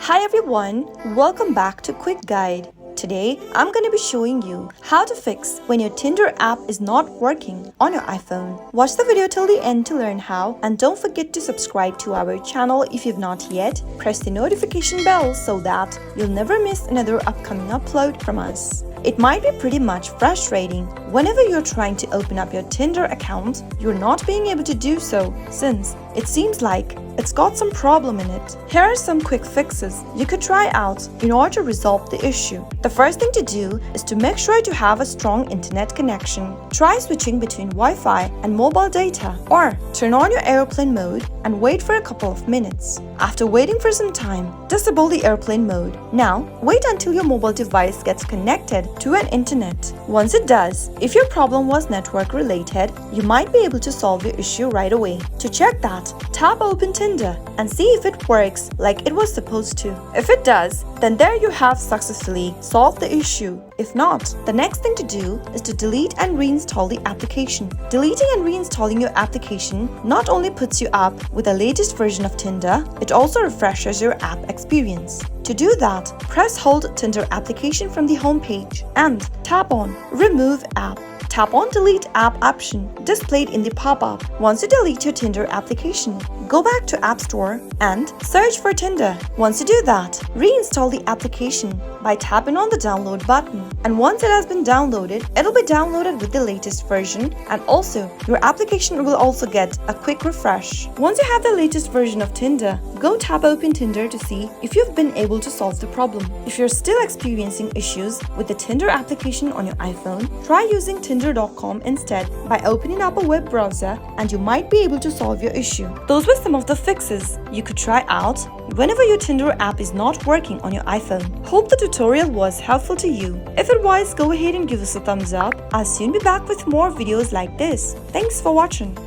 Hi everyone, welcome back to Quick Guide. Today, I'm going to be showing you how to fix when your Tinder app is not working on your iPhone. Watch the video till the end to learn how, and don't forget to subscribe to our channel if you've not yet. Press the notification bell so that you'll never miss another upcoming upload from us. It might be pretty much frustrating whenever you're trying to open up your Tinder account, you're not being able to do so since it seems like it's got some problem in it. Here are some quick fixes you could try out in order to resolve the issue. The first thing to do is to make sure to have a strong internet connection. Try switching between Wi-Fi and mobile data, or turn on your airplane mode and wait for a couple of minutes. After waiting for some time, disable the airplane mode. Now, wait until your mobile device gets connected to an internet. Once it does, if your problem was network related, you might be able to solve your issue right away. To check that, tap Open Tinder and see if it works like it was supposed to. If it does, then there you have successfully solved the issue. If not, the next thing to do is to delete and reinstall the application. Deleting and reinstalling your application not only puts you up with the latest version of Tinder, it also refreshes your app experience. To do that, press hold Tinder application from the home page and tap on Remove App. Tap on Delete App option displayed in the pop-up. Once you delete your Tinder application, go back to App Store and search for Tinder. Once you do that, reinstall the application by tapping on the download button. And once it has been downloaded, it'll be downloaded with the latest version, and also your application will also get a quick refresh. Once you have the latest version of Tinder, go tap Open Tinder to see if you've been able to solve the problem. If you're still experiencing issues with the Tinder application on your iPhone, try using Tinder.com instead by opening up a web browser, and you might be able to solve your issue. Those were some of the fixes you could try out whenever your Tinder app is not working on your iPhone. Hope the tutorial was helpful to you. If it was, go ahead and give us a thumbs up. I'll soon be back with more videos like this. Thanks for watching.